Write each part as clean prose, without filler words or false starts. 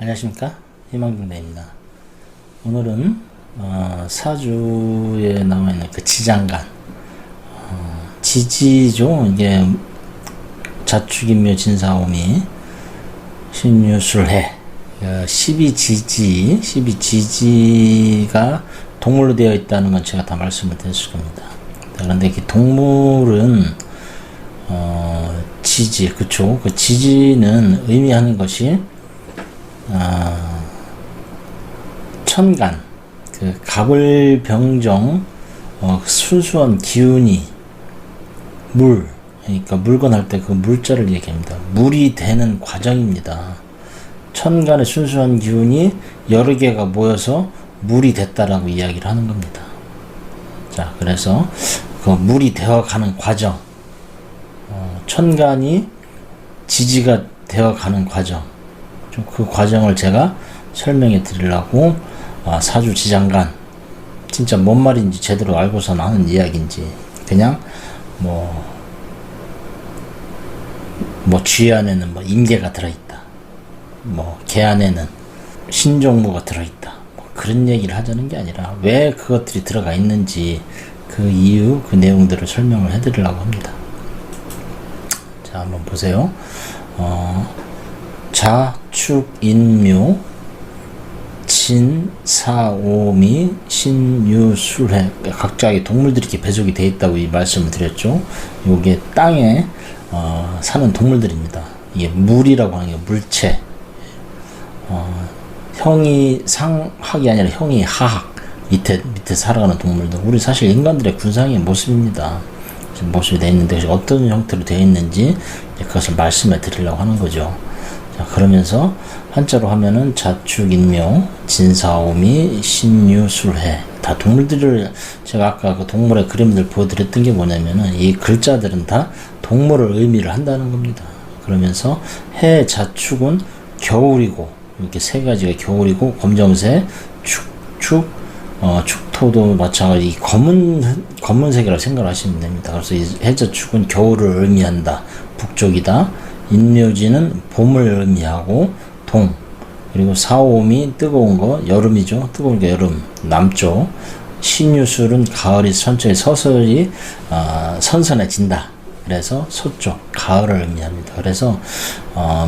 안녕하십니까, 희망경대입니다. 오늘은 사주에 나와있는 그 지장간, 지지죠. 이게 자축인묘 진사오미 신유술해, 12지지가 동물로 되어 있다는 건 제가 다 말씀을 드렸을 겁니다. 그런데 그 동물은 지지, 그쵸? 그 지지는 의미하는 것이 천간, 그 갑을병정, 순수한 기운이 물, 그러니까 물건 할 때 그 물자를 얘기합니다. 물이 되는 과정입니다. 천간의 순수한 기운이 여러 개가 모여서 물이 됐다라고 이야기를 하는 겁니다. 자, 그래서 그 물이 되어가는 과정, 천간이 지지가 되어가는 과정, 그 과정을 제가 설명해 드리려고 사주 지장간, 진짜 뭔 말인지 제대로 알고서 하는 이야기인지, 그냥 쥐 안에는 임계가 들어있다, 개 안에는 신종무가 들어있다, 그런 얘기를 하자는 게 아니라 왜 그것들이 들어가 있는지 그 이유, 그 내용들을 설명을 해 드리려고 합니다. 자, 한번 보세요. 자축인묘 진사오미 신유술해, 각자의 동물들이 이렇게 배속이 되어 있다고 이 말씀을 드렸죠. 요게 땅에 사는 동물들입니다. 이게 물이라고 하는 게 물체, 형이 상학이 아니라 형이 하학, 밑에 살아가는 동물들, 우리 사실 인간들의 군상의 모습입니다. 모습이 되어 있는데 어떤 형태로 되어 있는지 그것을 말씀해 드리려고 하는 거죠. 자, 그러면서 한자로 하면은 자축인묘 진사오미 신유술해, 다 동물들을, 제가 아까 그 동물의 그림들 보여드렸던 게 뭐냐면은 이 글자들은 다 동물을 의미를 한다는 겁니다. 그러면서 해 자축은 겨울이고, 이렇게 세 가지가 겨울이고, 검정색 축토도 마찬가지, 이 검은색이라고 생각을 하시면 됩니다. 그래서 이 해자축은 겨울을 의미한다, 북쪽이다. 인묘지는 봄을 의미하고 동, 그리고 사오미 뜨거운 거, 여름이죠. 뜨거운 게 여름, 남쪽. 신유술은 가을이 서서히 선선해진다, 그래서 서쪽, 가을을 의미합니다. 그래서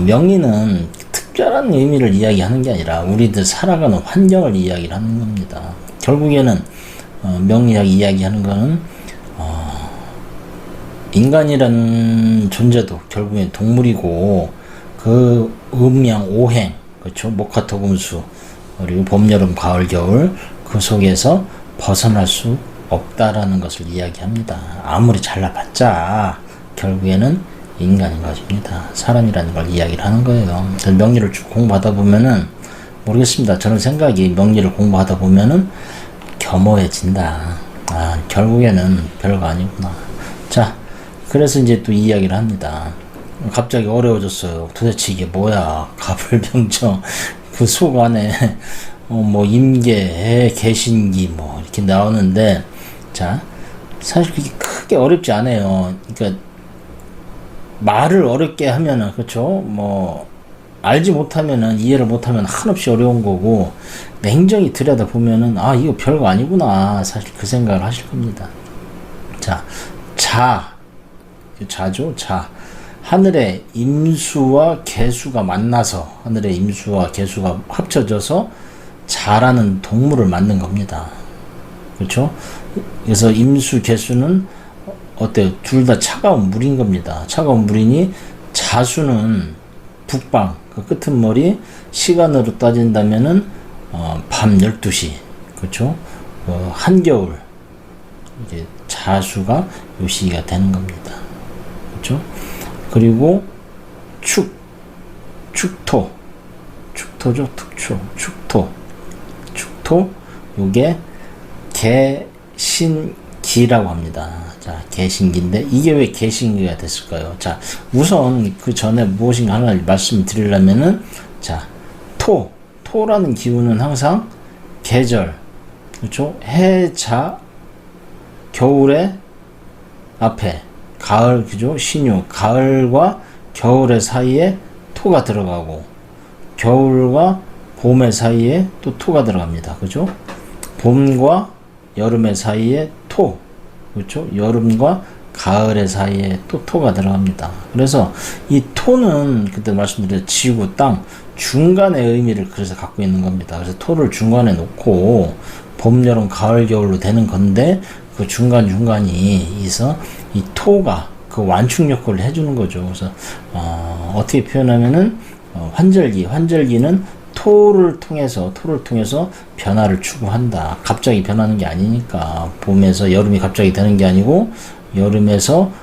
명리는 특별한 의미를 이야기하는 게 아니라 우리들 살아가는 환경을 이야기를 하는 겁니다. 결국에는 명리학이 이야기하는 거는 인간이라는 존재도 결국엔 동물이고, 그 음양 오행, 그렇죠? 목화토금수, 그리고 봄, 여름, 가을, 겨울, 그 속에서 벗어날 수 없다라는 것을 이야기합니다. 아무리 잘나봤자 결국에는 인간인 것입니다. 사람이라는 걸 이야기를 하는 거예요. 명리를 쭉 공부하다 보면은, 모르겠습니다. 저는 생각이 명리를 공부하다 보면은 겸허해진다. 결국에는 별거 아니구나. 자, 그래서 이제 또 이야기를 합니다. 갑자기 어려워졌어요. 도대체 이게 뭐야? 갑을병정, 그 속 안에 임계, 개신기 이렇게 나오는데, 자, 사실 그게 크게 어렵지 않아요. 그러니까 말을 어렵게 하면은, 그렇죠? 알지 못하면은, 이해를 못하면 한없이 어려운 거고, 냉정히 들여다보면은 이거 별거 아니구나, 사실 그 생각을 하실 겁니다. 자, 자죠. 자, 하늘의 임수와 개수가 만나서, 하늘의 임수와 개수가 합쳐져서 자라는 동물을 만든 겁니다. 그렇죠? 그래서 임수, 개수는 어때요? 둘 다 차가운 물인 겁니다. 차가운 물이니 자수는 북방, 그 끄트머리, 시간으로 따진다면은 밤 12시, 그렇죠? 한겨울, 이제 자수가 요 시기가 되는 겁니다. 그렇죠? 그리고 축토죠. 축토, 요게 개신기라고 합니다. 자, 개신기인데 이게 왜 개신기가 됐을까요? 자, 우선 그 전에 무엇인가 하나 말씀드리려면은, 자, 토라는 기운은 항상 계절, 그렇죠? 해자, 겨울의 앞에 가을, 그죠? 신유, 가을과 겨울의 사이에 토가 들어가고, 겨울과 봄의 사이에 또 토가 들어갑니다. 그죠? 봄과 여름의 사이에 토, 그렇죠? 여름과 가을의 사이에 또 토가 들어갑니다. 그래서 이 토는 그때 말씀드린 지구, 땅 중간의 의미를 그래서 갖고 있는 겁니다. 그래서 토를 중간에 놓고 봄, 여름, 가을, 겨울로 되는 건데 그 중간중간이 있어 이 토가 그 완충 역할을 해주는 거죠. 그래서 어떻게 표현하면은 환절기는 토를 통해서 변화를 추구한다. 갑자기 변하는 게 아니니까 봄에서 여름이 갑자기 되는 게 아니고 여름에서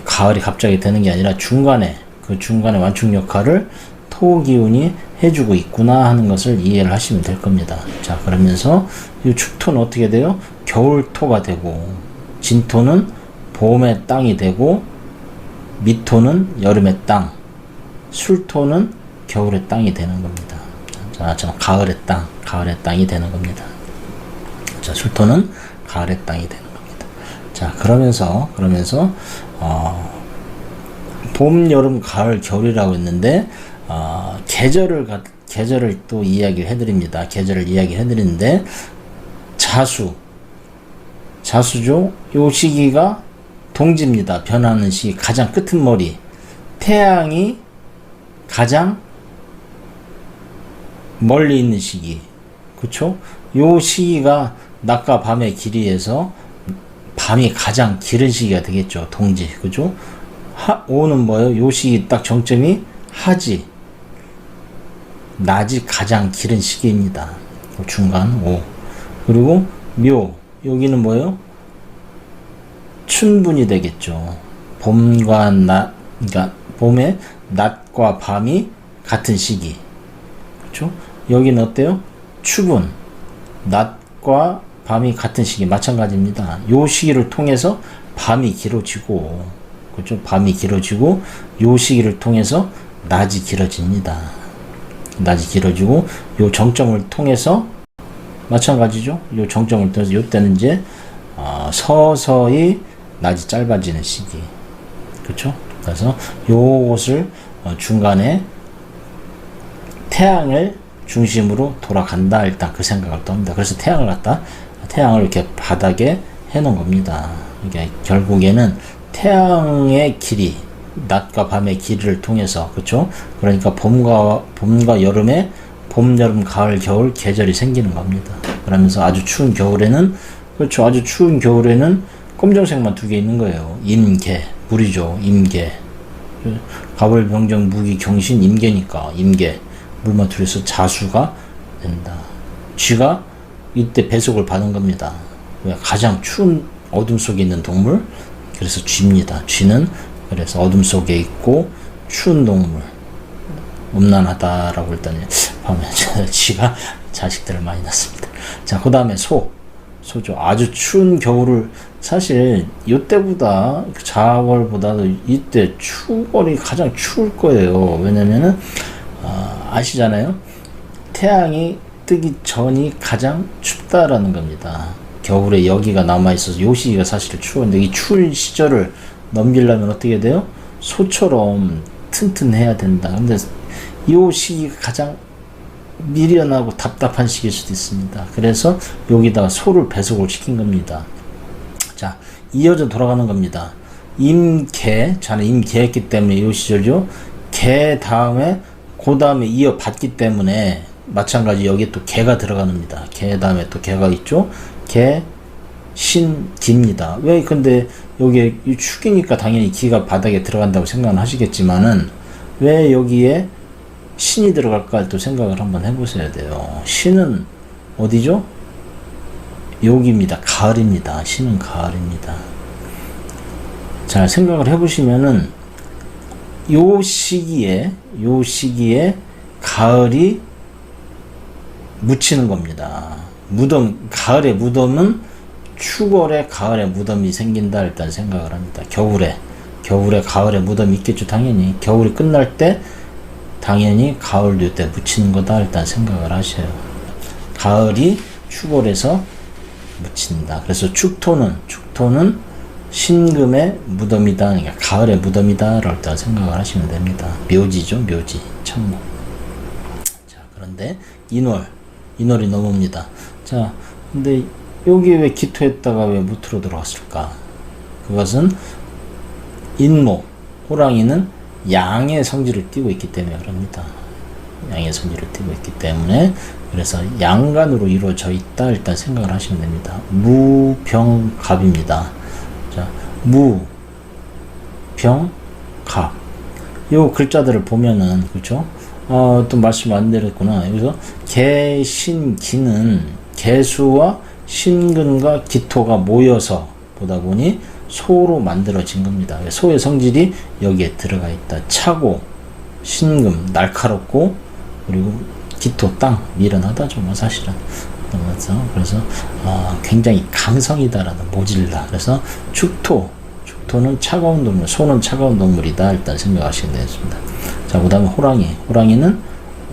가을이 갑자기 되는 게 아니라 중간에 완충 역할을 토 기운이 해주고 있구나 하는 것을 이해를 하시면 될 겁니다. 자, 그러면서 이 축토는 어떻게 돼요? 겨울토가 되고 진토는 봄의 땅이 되고 미토는 여름의 땅, 술토는 겨울의 땅이 되는 겁니다. 자, 가을의 땅이 되는 겁니다. 자, 술토는 가을의 땅이 되는 겁니다. 자, 그러면서 봄, 여름, 가을, 겨울이라고 했는데 계절을 또 이야기를 해드립니다. 계절을 이야기해드리는데 자수죠. 요 시기가 동지입니다. 변하는 시기 가장 끄트머리. 태양이 가장 멀리 있는 시기. 그쵸? 요 시기가 낮과 밤의 길이에서 밤이 가장 길은 시기가 되겠죠. 동지. 그죠? 오는 뭐예요? 요 시기 딱 정점이 하지. 낮이 가장 길은 시기입니다. 중간 오. 그리고 묘. 여기는 뭐예요? 춘분이 되겠죠. 봄과 낮, 그러니까 봄에 낮과 밤이 같은 시기. 그렇죠? 여기는 어때요? 추분. 낮과 밤이 같은 시기 마찬가지입니다. 요 시기를 통해서 밤이 길어지고, 그렇죠? 밤이 길어지고 요 시기를 통해서 낮이 길어집니다. 낮이 길어지고 요 정점을 통해서 마찬가지죠. 요 정점을 통해서 요때는 이제 서서히 낮이 짧아지는 시기. 그렇죠? 그래서 요것을 중간에 태양을 중심으로 돌아간다. 일단 그 생각을 또 합니다. 그래서 태양을 이렇게 바닥에 해놓은 겁니다. 이게 결국에는 태양의 길이, 낮과 밤의 길이를 통해서, 그렇죠? 그러니까 봄과 여름에 봄, 여름, 가을, 겨울 계절이 생기는 겁니다. 그러면서 아주 추운 겨울에는, 그렇죠? 아주 추운 겨울에는 검정색만 두 개 있는 거예요. 임계, 물이죠. 임계. 가벌, 병정, 무기, 경신, 임계니까 임계. 물만 둘이서 자수가 된다. 쥐가 이때 배속을 받은 겁니다. 가장 추운 어둠 속에 있는 동물, 그래서 쥐입니다. 쥐는 그래서 어둠 속에 있고 추운 동물, 음란하다라고 했더니 밤에 쥐가 자식들을 많이 낳습니다. 자, 그 다음에 소죠. 아주 추운 겨울을 사실 이때보다 자월보다도 이때 추월이 가장 추울 거예요. 왜냐면은 아시잖아요. 태양이 뜨기 전이 가장 춥다라는 겁니다. 겨울에 여기가 남아있어서 요 시기가 사실 추운데 이 추운 시절을 넘기려면 어떻게 돼요? 소처럼 튼튼해야 된다. 근데 요 시기가 가장 미련하고 답답한 시기일 수도 있습니다. 그래서 여기다가 소를 배속을 시킨 겁니다. 자, 이어져 돌아가는 겁니다. 임계, 자는 임계했기 때문에 이 시절요. 개 다음에 그 다음에 이어받기 때문에 마찬가지 여기 또 개가 들어갑니다. 개 다음에 또 개가 있죠. 개, 신, 기입니다. 왜 근데 여기에 축이니까 당연히 기가 바닥에 들어간다고 생각은 하시겠지만은 왜 여기에 신이 들어갈까 또 생각을 한번 해보셔야 돼요. 신은 어디죠? 여기입니다. 가을입니다. 신은 가을입니다. 잘 생각을 해보시면은 요 시기에 가을이 묻히는 겁니다. 가을의 무덤은 추월에 가을의 무덤이 생긴다 일단 생각을 합니다. 겨울에 가을에 무덤이 있겠죠. 당연히 겨울이 끝날 때 당연히 가을도 이때 묻히는 거다 일단 생각을 하셔요. 가을이 추월에서 묻힌다. 그래서 축토는 신금의 무덤이다. 그러니까 가을의 무덤이다 라고 일단 생각을 하시면 됩니다. 묘지죠. 묘지. 참고. 넘었는데 인월이 넘습니다. 자, 근데 여기 왜 기토했다가 왜 무토로 들어갔을까? 그것은 인목, 호랑이는 양의 성질을 띠고 있기 때문에 그럽니다. 양의 성질을 띠고 있기 때문에, 그래서 양간으로 이루어져 있다 일단 생각을 하시면 됩니다. 무병갑입니다. 자, 무, 병, 갑. 요 글자들을 보면은, 그쵸? 또 말씀 안 드렸구나. 여기서 개, 신, 기는 개수와 신근과 기토가 모여서 보다 보니 소로 만들어진 겁니다. 소의 성질이 여기에 들어가 있다. 차고, 신금, 날카롭고, 그리고 기토, 땅, 미련하다죠, 뭐, 사실은. 그래서, 굉장히 강성이다라는, 모질다. 그래서, 축토는 차가운 동물, 소는 차가운 동물이다. 일단 생각하시면 되겠습니다. 자, 그 다음에 호랑이는,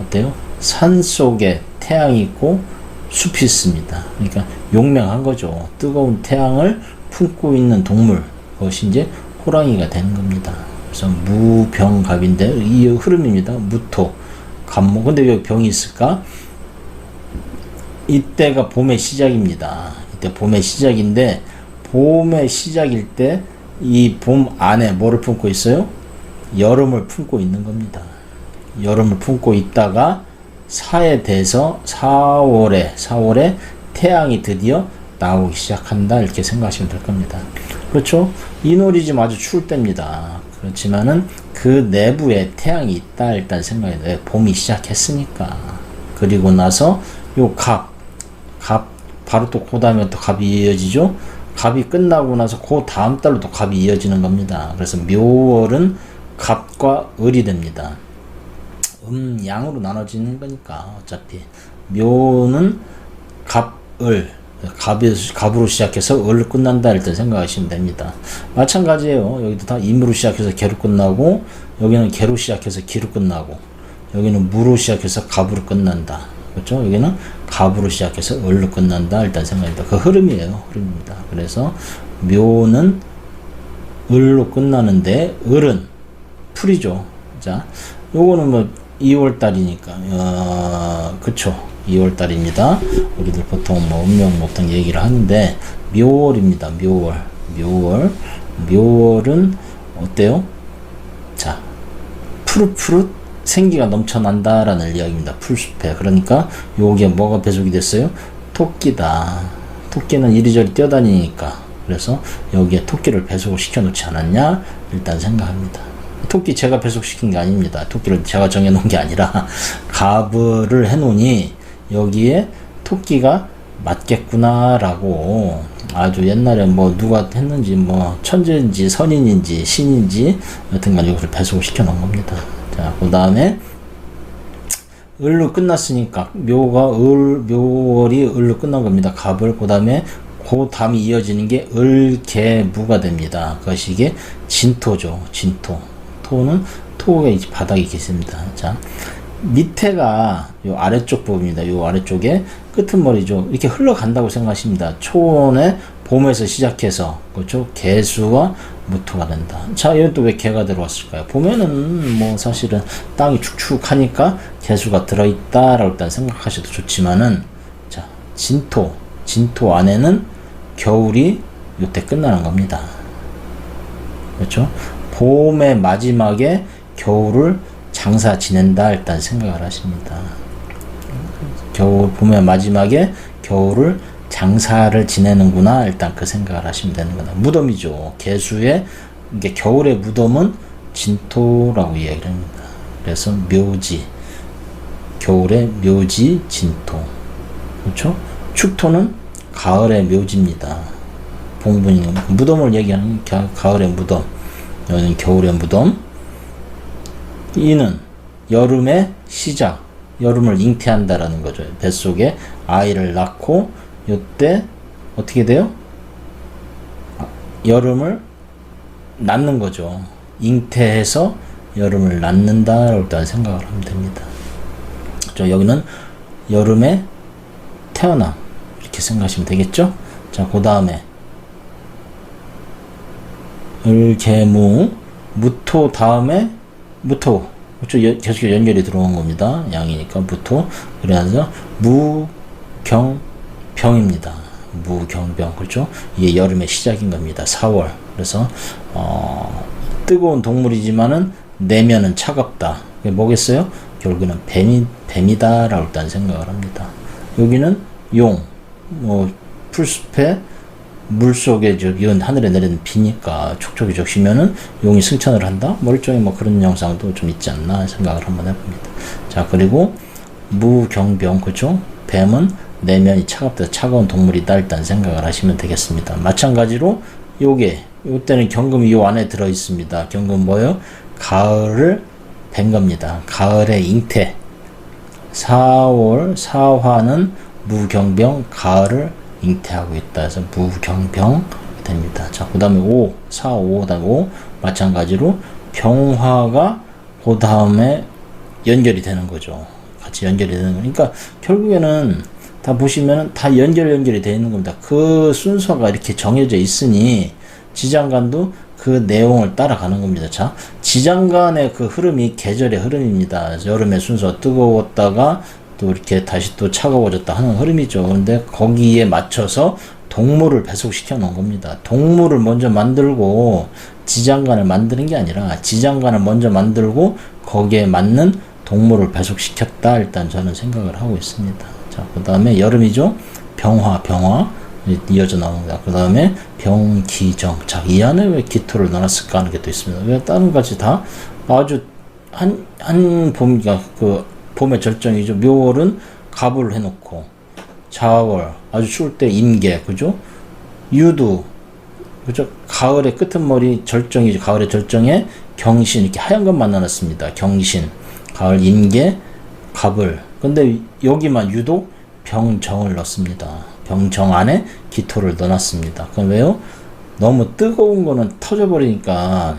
어때요? 산 속에 태양이 있고, 숲이 있습니다. 그러니까, 용맹한 거죠. 뜨거운 태양을 품고 있는 동물, 그것이 이제 호랑이가 되는 겁니다. 그래서 무병갑인데 이 흐름입니다. 무토, 갑목. 근데 왜 병이 있을까? 이때가 봄의 시작입니다. 이때 봄의 시작인데, 봄의 시작일 때 이 봄 안에 뭐를 품고 있어요? 여름을 품고 있는 겁니다. 여름을 품고 있다가 사에 돼서 4월에 태양이 드디어 나오기 시작한다 이렇게 생각하시면 될 겁니다. 그렇죠? 인월이 지금 아주 추울 때입니다. 그렇지만은 그 내부에 태양이 있다 일단 생각해야 돼요. 봄이 시작했으니까. 그리고 나서 요 갑 바로 또 그 다음에 또 갑이 이어지죠. 갑이 끝나고 나서 그 다음 달로 또 갑이 이어지는 겁니다. 그래서 묘월은 갑과 을이 됩니다. 양으로 나눠지는 거니까 어차피 묘는 갑, 을, 갑으로 시작해서 을로 끝난다 일단 생각하시면 됩니다. 마찬가지예요. 여기도 다 임으로 시작해서 개로 끝나고, 여기는 개로 시작해서 기로 끝나고, 여기는 무로 시작해서 갑으로 끝난다. 그렇죠? 여기는 갑으로 시작해서 을로 끝난다 일단 생각합니다. 그 흐름입니다. 그래서 묘는 을로 끝나는데 을은 풀이죠. 자, 요거는 뭐 2월달이니까 그쵸, 2월달입니다. 우리들 보통 뭐 음력목동 얘기를 하는데 묘월입니다. 묘월은 어때요? 자, 푸릇푸릇 생기가 넘쳐난다라는 이야기입니다. 풀숲에. 그러니까 요게 뭐가 배속이 됐어요? 토끼다. 토끼는 이리저리 뛰어다니니까. 그래서 여기에 토끼를 배속을 시켜놓지 않았냐? 일단 생각합니다. 토끼 제가 배속시킨 게 아닙니다. 토끼를 제가 정해놓은 게 아니라 가브를 해놓으니 여기에 토끼가 맞겠구나라고, 아주 옛날에 뭐 누가 했는지 뭐 천재인지 선인인지 신인지 여튼간 여기를 배속을 시켜놓은 겁니다. 자, 그 다음에 을로 끝났으니까 묘월이 을로 끝난 겁니다. 갑을. 그 다음에 그 다음이 이어지는 게 을개무가 됩니다. 그것이 이게 진토죠. 진토. 토가 이제 바닥에 계십니다. 자, 밑에가 요 아래쪽 부분입니다. 요 아래쪽에 끄트머리죠. 이렇게 흘러간다고 생각하십니다. 초원에 봄에서 시작해서, 그렇죠? 개수와 무토가 된다. 자, 여기 또 왜 개가 들어왔을까요? 보면은 뭐 사실은 땅이 축축하니까 개수가 들어있다라고 일단 생각하셔도 좋지만은, 자, 진토 안에는 겨울이 요때 끝나는 겁니다. 그렇죠? 봄의 마지막에 겨울을 장사 지낸다 일단 생각을 하십니다. 봄의 마지막에 겨울을 장사를 지내는구나 일단 그 생각을 하시면 되는 거다. 무덤이죠. 개수의 이게 겨울의 무덤은 진토라고 이야기를 합니다. 그래서 묘지, 겨울의 묘지 진토. 그렇죠? 축토는 가을의 묘지입니다. 봉분이 무덤을 얘기하는 가을의 무덤, 여기는 겨울의 무덤. 이는 여름의 시작, 여름을 잉태한다라는 거죠. 뱃속에 아이를 낳고 요때 어떻게 돼요? 여름을 낳는 거죠. 잉태해서 여름을 낳는다라고 일단 생각을 하면 됩니다. 여기는 여름에 태어남 이렇게 생각하시면 되겠죠? 자, 그 다음에 을개무, 무토 다음에 무토 그렇죠. 계속 연결이 들어온 겁니다. 양이니까 무토. 그래서 무경병입니다. 무경병. 그렇죠. 이게 여름의 시작인 겁니다. 4월. 그래서 뜨거운 동물이지만은 내면은 차갑다. 그게 뭐겠어요? 결국에는 뱀이다라고 일단 생각을 합니다. 여기는 용, 풀숲에 물속에 이건 하늘에 내리는 비니까 촉촉이 적시면은 용이 승천을 한다? 일종의 그런 영상도 좀 있지 않나 생각을 한번 해봅니다. 자, 그리고 무경병, 그죠? 뱀은 내면이 차갑다, 차가운 동물이다 일단 생각을 하시면 되겠습니다. 마찬가지로 요때는 경금이 요 안에 들어 있습니다. 경금 뭐요? 가을을 뵌 겁니다. 가을의 잉태. 4월 사화는 무경병, 가을을 잉태하고 있다 해서 무경병 됩니다. 자, 그 다음에 5, 4, 5, 그 다음에 5 마찬가지로 병화가 그 다음에 연결이 되는 거죠. 같이 연결이 되는 거니까 결국에는 다 보시면은 다 연결이 되어 있는 겁니다. 그 순서가 이렇게 정해져 있으니 지장간도 그 내용을 따라가는 겁니다. 자, 지장간의 그 흐름이 계절의 흐름입니다. 여름의 순서 뜨거웠다가 또 이렇게 다시 또 차가워졌다 하는 흐름이죠. 그런데 거기에 맞춰서 동물을 배속시켜 놓은 겁니다. 동물을 먼저 만들고 지장간을 만드는 게 아니라 지장간을 먼저 만들고 거기에 맞는 동물을 배속시켰다 일단 저는 생각을 하고 있습니다. 자, 그 다음에 여름이죠. 병화 이어져 나옵니다. 그 다음에 병기정. 자, 이 안에 왜 기토를 넣어놨을까 하는 게 또 있습니다. 왜 다른 것이 다 아주 한 봄이가 봄의 절정이죠. 묘월은 갑을 해놓고, 자월, 아주 추울 때 임계, 그죠? 유두, 그죠? 가을의 끄트머리 절정이죠. 가을의 절정에 경신, 이렇게 하얀 것만 나눴습니다. 경신, 가을 임계, 갑을. 근데 여기만 유독 병정을 넣습니다. 병정 안에 기토를 넣어놨습니다. 그럼 왜요? 너무 뜨거운 거는 터져버리니까,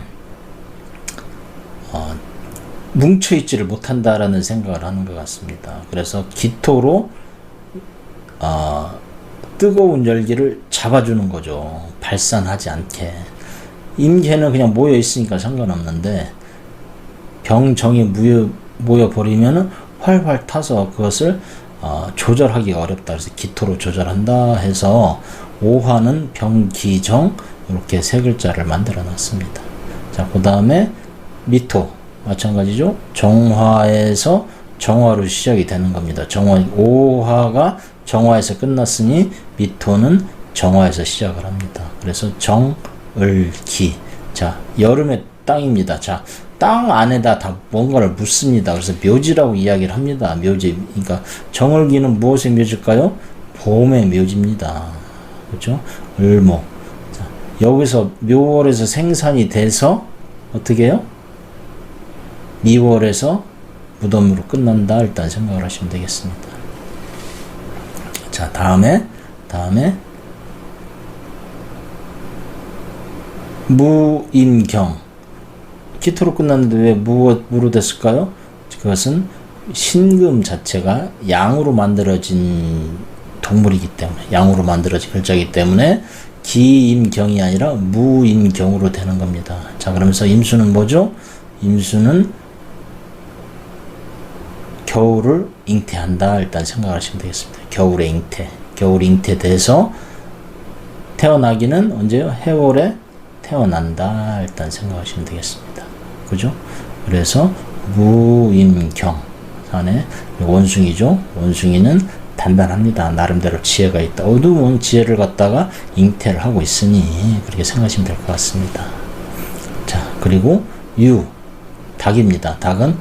뭉쳐있지를 못한다라는 생각을 하는 것 같습니다. 그래서 기토로 뜨거운 열기를 잡아주는 거죠. 발산하지 않게. 임계는 그냥 모여있으니까 상관없는데 병정이 모여버리면 활활 타서 그것을 조절하기가 어렵다. 그래서 기토로 조절한다 해서 오화는 병기정 이렇게 세 글자를 만들어 놨습니다. 자, 그 다음에 미토 마찬가지죠. 정화에서 정화로 시작이 되는 겁니다. 오화가 정화에서 끝났으니 미토는 정화에서 시작을 합니다. 그래서 정을기. 자, 여름의 땅입니다. 자, 땅 안에다 다 뭔가를 묻습니다. 그래서 묘지라고 이야기를 합니다. 묘지. 그러니까 정을기는 무엇의 묘지일까요? 봄의 묘지입니다. 그렇죠? 을목. 자, 여기서 묘월에서 생산이 돼서 어떻게 해요? 미월에서 무덤으로 끝난다 일단 생각을 하시면 되겠습니다. 자, 다음에 무인경. 기토로 끝났는데 왜 무로 됐을까요? 그것은 신금 자체가 양으로 만들어진 동물이기 때문에, 양으로 만들어진 글자이기 때문에 기임경이 아니라 무인경으로 되는 겁니다. 자, 그러면서 임수는 뭐죠? 임수는 겨울을 잉태한다 일단 생각하시면 되겠습니다. 겨울의 잉태. 겨울 잉태돼서 태어나기는 언제요? 해월에 태어난다 일단 생각하시면 되겠습니다. 그죠? 그래서 무인경 안에 원숭이죠. 원숭이는 단단합니다. 나름대로 지혜가 있다. 어두운 지혜를 갖다가 잉태를 하고 있으니 그렇게 생각하시면 될 것 같습니다. 자, 그리고 닭입니다. 닭은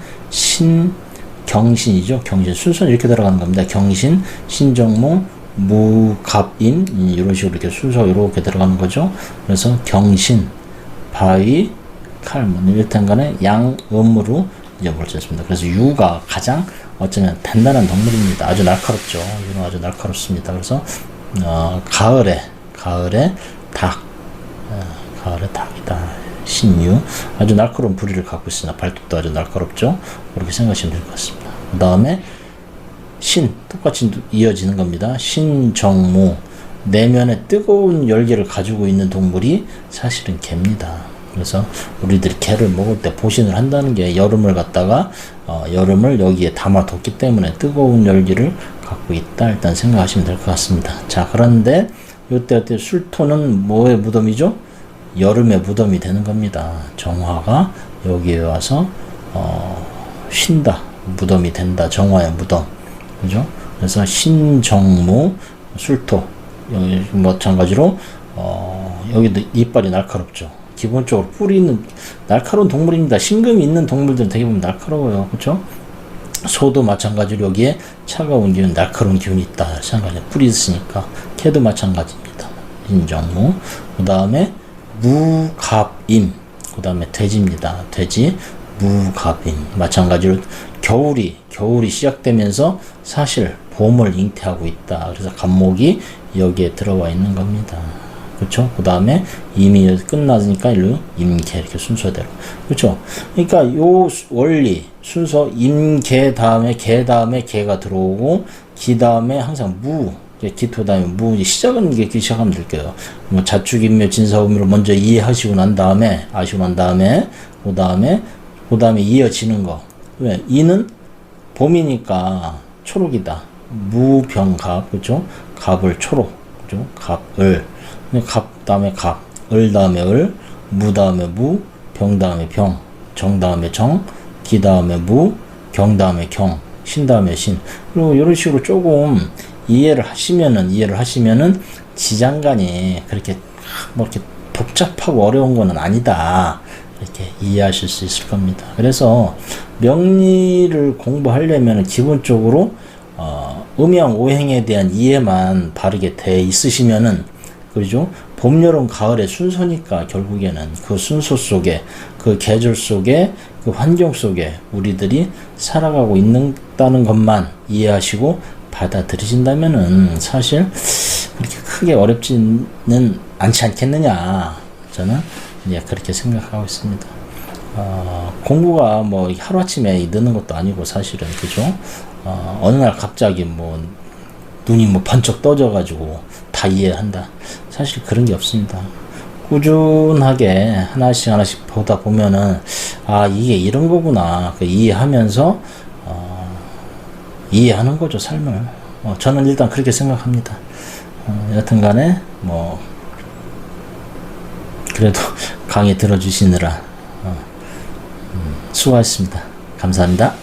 경신이죠. 경신. 순서는 이렇게 들어가는 겁니다. 경신, 신정모, 무갑인, 이런 식으로 이렇게 순서 이렇게 들어가는 거죠. 그래서 경신, 바위, 칼, 일단간에 양음으로 이제 볼수 있습니다. 그래서 유가 가장 어쩌면 단단한 동물입니다. 아주 날카롭죠. 유는 아주 날카롭습니다. 그래서 가을에 닭, 가을에 닭이다. 신유, 아주 날카로운 부리를 갖고 있으나 발톱도 아주 날카롭죠. 그렇게 생각하시면 될 것 같습니다. 그 다음에 똑같이 이어지는 겁니다. 신정모, 내면에 뜨거운 열기를 가지고 있는 동물이 사실은 개입니다. 그래서 우리들이 개를 먹을 때 보신을 한다는 게 여름을 갖다가 여름을 여기에 담아뒀기 때문에 뜨거운 열기를 갖고 있다 일단 생각하시면 될 것 같습니다. 자, 그런데 이때 술토는 뭐의 무덤이죠? 여름의 무덤이 되는 겁니다. 정화가 여기에 와서 쉰다, 무덤이 된다. 정화의 무덤, 그죠? 그래서 신정무 술토, 여기 마찬가지로 여기도 이빨이 날카롭죠. 기본적으로 뿌리는 날카로운 동물입니다. 심금이 있는 동물들은 대부분 날카로워요. 그렇죠? 소도 마찬가지로 여기에 차가운 기운, 날카로운 기운이 있다 생각해. 뿌리 있으니까. 개도 마찬가지입니다. 인정무. 그 다음에 무갑임. 그 다음에 돼지입니다. 돼지 무갑임. 마찬가지로 겨울이 시작되면서 사실 봄을 잉태하고 있다. 그래서 갑목이 여기에 들어와 있는 겁니다. 그렇죠? 그 다음에 임이 끝나니까 일로 임계 이렇게 순서대로. 그렇죠? 그러니까 요 원리 순서 임계 다음에 개 다음에 개가 들어오고 기 다음에 항상 무 기토 다음에 무 시작은 이렇게 시작하면 될게요. 뭐 자축인묘 진사오미를 먼저 이해하시고 난 다음에 그 다음에 이어지는 거. 왜? 이는 봄이니까 초록이다. 무병갑, 그죠? 갑을 초록, 그죠? 갑을. 갑 다음에 갑, 을 다음에 을, 무 다음에 무, 병 다음에 병, 정 다음에 정, 기 다음에 무, 경 다음에 경, 신 다음에 신. 그리고 이런 식으로 조금 이해를 하시면은 지장간이 그렇게 뭐 이렇게 복잡하고 어려운 거는 아니다. 이렇게 이해하실 수 있을 겁니다. 그래서 명리를 공부하려면 기본적으로 음양 오행에 대한 이해만 바르게 돼 있으시면은, 그죠? 봄, 여름, 가을의 순서니까 결국에는 그 순서 속에, 그 계절 속에, 그 환경 속에 우리들이 살아가고 있다는 것만 이해하시고 받아들이신다면은 사실 그렇게 크게 어렵지는 않지 않겠느냐. 저는 이제 그렇게 생각하고 있습니다. 공부가 뭐 하루아침에 느는 것도 아니고 사실은, 그죠? 어느 날 갑자기 뭐 눈이 뭐 번쩍 떠져가지고 다 이해한다. 사실 그런 게 없습니다. 꾸준하게 하나씩 보다 보면은 이게 이런 거구나. 이해하면서 이해하는 거죠, 삶을. 저는 일단 그렇게 생각합니다. 여튼간에 뭐 그래도 강의 들어주시느라 수고하셨습니다. 감사합니다.